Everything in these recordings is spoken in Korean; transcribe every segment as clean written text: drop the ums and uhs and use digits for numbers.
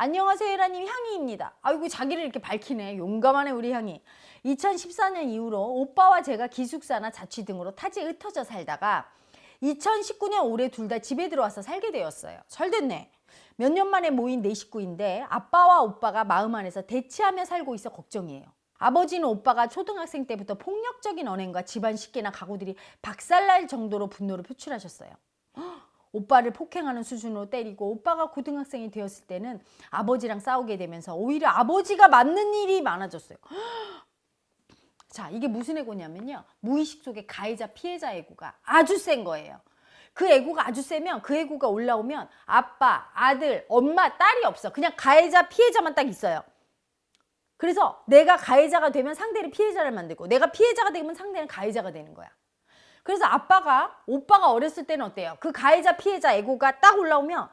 안녕하세요, 에라님. 향이입니다. 아이고, 자기를 이렇게 밝히네. 용감하네, 우리 향이. 2014년 이후로 오빠와 제가 기숙사나 자취 등으로 타지에 흩어져 살다가 2019년 올해 둘 다 집에 들어와서 살게 되었어요. 잘 됐네. 몇 년 만에 모인 네 식구인데 아빠와 오빠가 마음 안에서 대치하며 살고 있어 걱정이에요. 아버지는 오빠가 초등학생 때부터 폭력적인 언행과 집안 식기나 가구들이 박살날 정도로 분노를 표출하셨어요. 오빠를 폭행하는 수준으로 때리고, 오빠가 고등학생이 되었을 때는 아버지랑 싸우게 되면서 오히려 아버지가 맞는 일이 많아졌어요. 자, 이게 무슨 애고냐면요, 무의식 속에 가해자 피해자 애고가 아주 센 거예요. 그 애고가 아주 세면, 그 애고가 올라오면 아빠, 아들, 엄마, 딸이 없어. 그냥 가해자 피해자만 딱 있어요. 그래서 내가 가해자가 되면 상대를 피해자를 만들고, 내가 피해자가 되면 상대는 가해자가 되는 거야. 그래서 오빠가 어렸을 때는 어때요? 그 가해자 피해자 애고가 딱 올라오면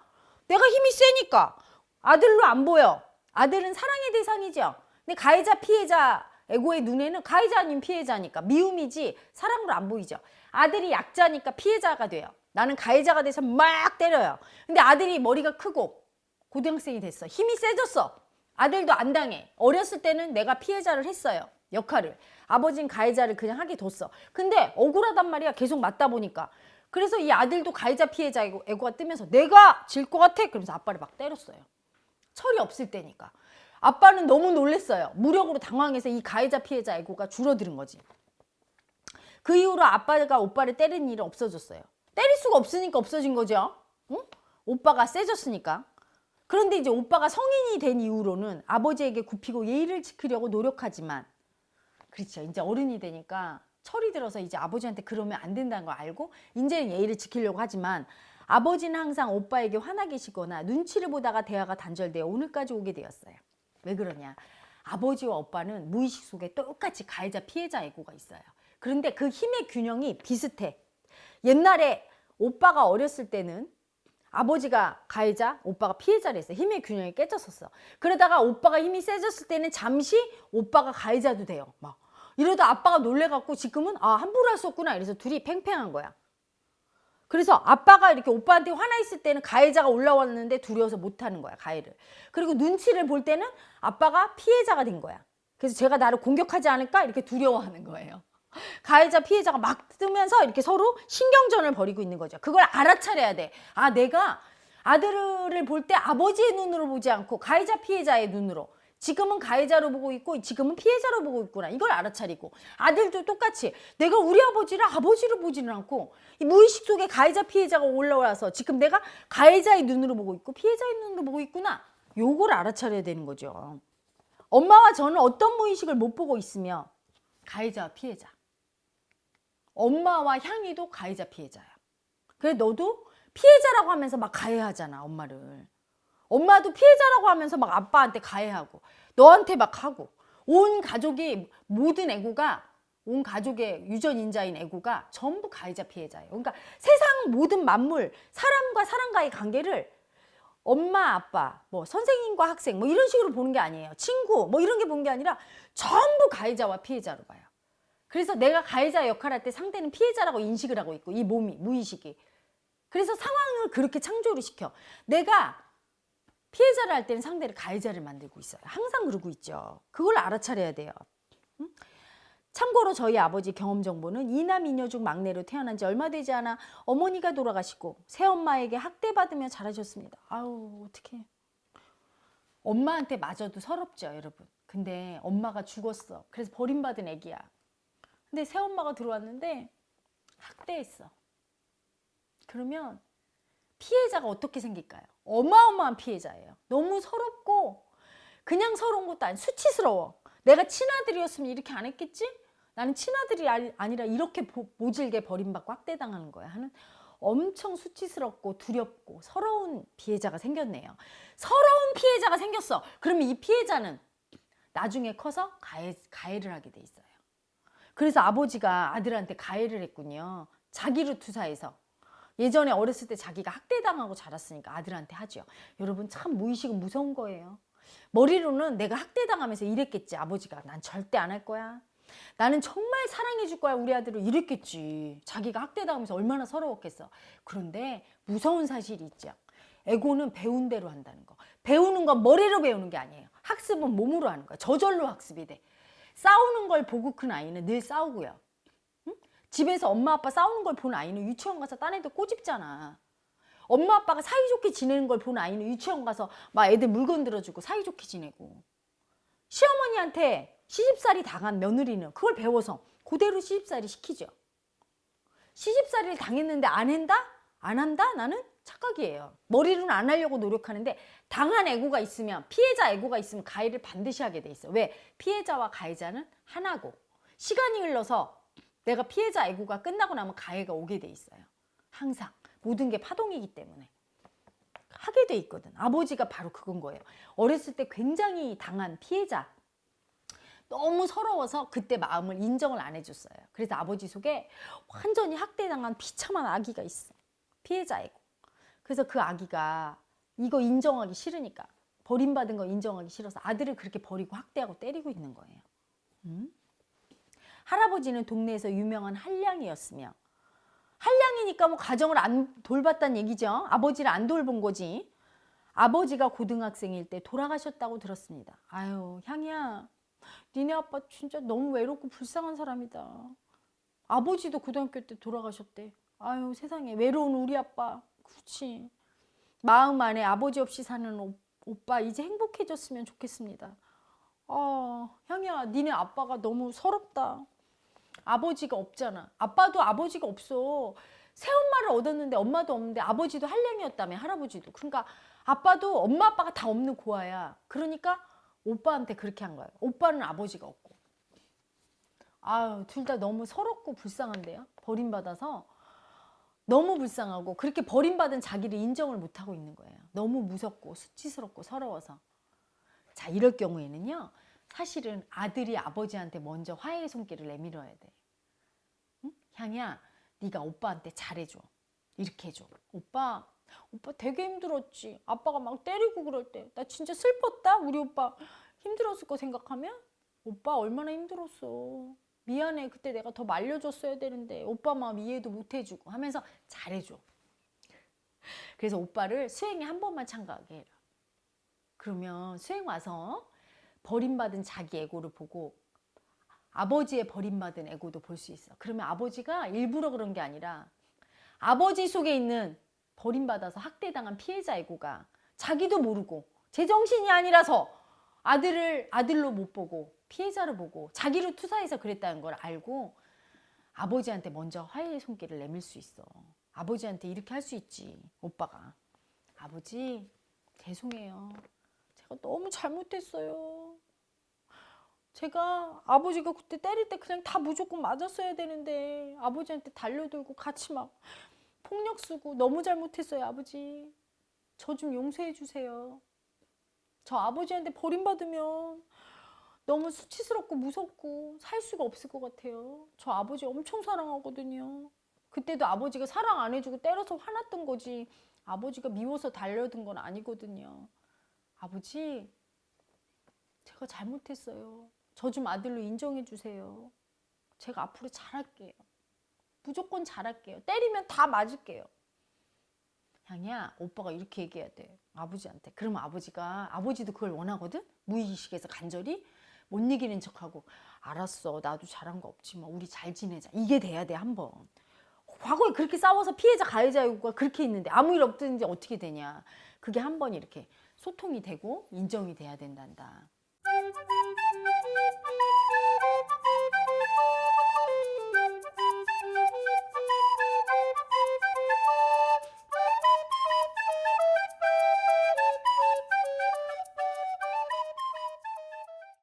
내가 힘이 세니까 아들로 안 보여. 아들은 사랑의 대상이죠. 근데 가해자 피해자 애고의 눈에는 가해자 아닌 피해자니까 미움이지 사랑으로 안 보이죠. 아들이 약자니까 피해자가 돼요. 나는 가해자가 돼서 막 때려요. 근데 아들이 머리가 크고 고등학생이 됐어. 힘이 세졌어. 아들도 안 당해. 어렸을 때는 내가 피해자를 했어요. 역할을. 아버지는 가해자를 그냥 하게 뒀어. 근데 억울하단 말이야. 계속 맞다 보니까. 그래서 이 아들도 가해자 피해자 애고가 뜨면서 내가 질 것 같아. 그러면서 아빠를 막 때렸어요. 철이 없을 때니까. 아빠는 너무 놀랬어요. 무력으로 당황해서 이 가해자 피해자 애고가 줄어드는 거지. 그 이후로 아빠가 오빠를 때리는 일은 없어졌어요. 때릴 수가 없으니까 없어진 거죠. 응? 오빠가 세졌으니까. 그런데 이제 오빠가 성인이 된 이후로는 아버지에게 굽히고 예의를 지키려고 노력하지만, 그렇죠, 이제 어른이 되니까 철이 들어서 이제 아버지한테 그러면 안 된다는 걸 알고 이제는 예의를 지키려고 하지만, 아버지는 항상 오빠에게 화나 계시거나 눈치를 보다가 대화가 단절되어 오늘까지 오게 되었어요. 왜 그러냐, 아버지와 오빠는 무의식 속에 똑같이 가해자 피해자 애고가 있어요. 그런데 그 힘의 균형이 비슷해. 옛날에 오빠가 어렸을 때는 아버지가 가해자, 오빠가 피해자를 했어. 힘의 균형이 깨졌었어. 그러다가 오빠가 힘이 세졌을 때는 잠시 오빠가 가해자도 돼요. 막 이러다 아빠가 놀래갖고 지금은 함부로 할 수 없구나. 이래서 둘이 팽팽한 거야. 그래서 아빠가 이렇게 오빠한테 화나 있을 때는 가해자가 올라왔는데 두려워서 못하는 거야, 가해를. 그리고 눈치를 볼 때는 아빠가 피해자가 된 거야. 그래서 제가 나를 공격하지 않을까 이렇게 두려워하는 거예요. 가해자 피해자가 막 뜨면서 이렇게 서로 신경전을 벌이고 있는 거죠. 그걸 알아차려야 돼. 내가 아들을 볼 때 아버지의 눈으로 보지 않고 가해자 피해자의 눈으로, 지금은 가해자로 보고 있고 지금은 피해자로 보고 있구나. 이걸 알아차리고, 아들도 똑같이 내가 우리 아버지를 아버지로 보지는 않고 이 무의식 속에 가해자 피해자가 올라와서 지금 내가 가해자의 눈으로 보고 있고 피해자의 눈으로 보고 있구나. 요걸 알아차려야 되는 거죠. 엄마와 저는 어떤 무의식을 못 보고 있으며 가해자와 피해자, 엄마와 향이도 가해자 피해자야. 그래, 너도 피해자라고 하면서 막 가해하잖아, 엄마를. 엄마도 피해자라고 하면서 막 아빠한테 가해하고 너한테 막 하고, 온 가족이, 모든 애고가, 온 가족의 유전인자인 애고가 전부 가해자 피해자예요. 그러니까 세상 모든 만물, 사람과 사람과의 관계를 엄마, 아빠, 뭐 선생님과 학생 뭐 이런 식으로 보는 게 아니에요. 친구 뭐 이런 게 보는 게 아니라 전부 가해자와 피해자로 봐요. 그래서 내가 가해자 역할할 때 상대는 피해자라고 인식을 하고 있고, 이 몸이, 무의식이. 그래서 상황을 그렇게 창조를 시켜. 내가 피해자를 할 때는 상대를 가해자를 만들고 있어요. 항상 그러고 있죠. 그걸 알아차려야 돼요. 응? 참고로 저희 아버지 경험 정보는 이남 이녀 중 막내로 태어난 지 얼마 되지 않아 어머니가 돌아가시고 새엄마에게 학대받으며 자라셨습니다. 아우, 어떡해. 엄마한테 맞아도 서럽죠, 여러분. 근데 엄마가 죽었어. 그래서 버림받은 애기야. 근데 새엄마가 들어왔는데 학대했어. 그러면 피해자가 어떻게 생길까요? 어마어마한 피해자예요. 너무 서럽고, 그냥 서러운 것도 아니고 수치스러워. 내가 친아들이었으면 이렇게 안 했겠지? 나는 친아들이 아니라 이렇게 모질게 버림받고 학대당하는 거야 하는 엄청 수치스럽고 두렵고 서러운 피해자가 생겼네요. 서러운 피해자가 생겼어. 그러면 이 피해자는 나중에 커서 가해를 하게 돼 있어요. 그래서 아버지가 아들한테 가해를 했군요. 자기를 투사해서. 예전에 어렸을 때 자기가 학대당하고 자랐으니까 아들한테 하죠. 여러분, 참 무의식은 무서운 거예요. 머리로는 내가 학대당하면서 이랬겠지. 아버지가 난 절대 안 할 거야. 나는 정말 사랑해 줄 거야, 우리 아들을. 이랬겠지. 자기가 학대당하면서 얼마나 서러웠겠어. 그런데 무서운 사실이 있죠. 에고는 배운 대로 한다는 거. 배우는 건 머리로 배우는 게 아니에요. 학습은 몸으로 하는 거야. 저절로 학습이 돼. 싸우는 걸 보고 큰 아이는 늘 싸우고요. 응? 집에서 엄마 아빠 싸우는 걸 본 아이는 유치원 가서 딴 애들 꼬집잖아. 엄마 아빠가 사이좋게 지내는 걸 본 아이는 유치원 가서 막 애들 물건 들어주고 사이좋게 지내고. 시어머니한테 시집살이 당한 며느리는 그걸 배워서 그대로 시집살이 시키죠. 시집살이를 당했는데 안 한다? 안 한다? 나는 착각이에요. 머리로는 안 하려고 노력하는데 당한 애고가 있으면, 피해자 애고가 있으면 가해를 반드시 하게 돼 있어요. 왜? 피해자와 가해자는 하나고 시간이 흘러서 내가 피해자 애고가 끝나고 나면 가해가 오게 돼 있어요. 항상 모든 게 파동이기 때문에 하게 돼 있거든. 아버지가 바로 그건 거예요. 어렸을 때 굉장히 당한 피해자, 너무 서러워서 그때 마음을 인정을 안 해줬어요. 그래서 아버지 속에 완전히 학대당한 비참한 아기가 있어. 피해자이고. 그래서 그 아기가 이거 인정하기 싫으니까, 버림받은 거 인정하기 싫어서 아들을 그렇게 버리고 학대하고 때리고 있는 거예요. 할아버지는 동네에서 유명한 한량이었으며, 한량이니까 뭐 가정을 안 돌봤다는 얘기죠. 아버지를 안 돌본 거지. 아버지가 고등학생일 때 돌아가셨다고 들었습니다. 아유, 향이야, 니네 아빠 진짜 너무 외롭고 불쌍한 사람이다. 아버지도 고등학교 때 돌아가셨대. 아유, 세상에, 외로운 우리 아빠. 그렇지. 마음 안에 아버지 없이 사는 오빠 이제 행복해졌으면 좋겠습니다. 향이야, 니네 아빠가 너무 서럽다. 아버지가 없잖아. 아빠도 아버지가 없어. 새엄마를 얻었는데 엄마도 없는데, 아버지도 한량이었다며, 할아버지도. 그러니까 아빠도 엄마 아빠가 다 없는 고아야. 그러니까 오빠한테 그렇게 한 거예요. 오빠는 아버지가 없고. 아유, 둘 다 너무 서럽고 불쌍한데요. 버림받아서 너무 불쌍하고, 그렇게 버림받은 자기를 인정을 못하고 있는 거예요. 너무 무섭고 수치스럽고 서러워서. 자, 이럴 경우에는요, 사실은 아들이 아버지한테 먼저 화해의 손길을 내밀어야 돼. 응? 향이야, 네가 오빠한테 잘해줘. 이렇게 해줘. 오빠 되게 힘들었지. 아빠가 막 때리고 그럴 때 나 진짜 슬펐다. 우리 오빠 힘들었을 거 생각하면. 오빠 얼마나 힘들었어. 미안해. 그때 내가 더 말려줬어야 되는데 오빠 마음 이해도 못 해주고 하면서 잘해줘. 그래서 오빠를 수행에 한 번만 참가하게 해라. 그러면 수행 와서 버림받은 자기 에고를 보고 아버지의 버림받은 에고도 볼 수 있어. 그러면 아버지가 일부러 그런 게 아니라 아버지 속에 있는 버림받아서 학대당한 피해자 에고가 자기도 모르고 제정신이 아니라서 아들을 아들로 못 보고 피해자로 보고 자기로 투사해서 그랬다는 걸 알고 아버지한테 먼저 화해의 손길을 내밀 수 있어. 아버지한테 이렇게 할 수 있지. 오빠가, 아버지 죄송해요. 제가 너무 잘못했어요. 제가 아버지가 그때 때릴 때 그냥 다 무조건 맞았어야 되는데 아버지한테 달려들고 같이 막 폭력 쓰고 너무 잘못했어요. 아버지, 저 좀 용서해 주세요. 저 아버지한테 버림받으면 너무 수치스럽고 무섭고 살 수가 없을 것 같아요. 저 아버지 엄청 사랑하거든요. 그때도 아버지가 사랑 안 해주고 때려서 화났던 거지 아버지가 미워서 달려든 건 아니거든요. 아버지, 제가 잘못했어요. 저 좀 아들로 인정해 주세요. 제가 앞으로 잘할게요. 무조건 잘할게요. 때리면 다 맞을게요. 향이야, 오빠가 이렇게 얘기해야 돼. 아버지한테. 그러면 아버지도 그걸 원하거든? 무의식에서 간절히 못 이기는 척하고, 알았어, 나도 잘한 거 없지만 우리 잘 지내자. 이게 돼야 돼. 한번. 과거에 그렇게 싸워서 피해자 가해자가 그렇게 있는데 아무 일 없든지 어떻게 되냐. 그게 한 번 이렇게 소통이 되고 인정이 돼야 된단다.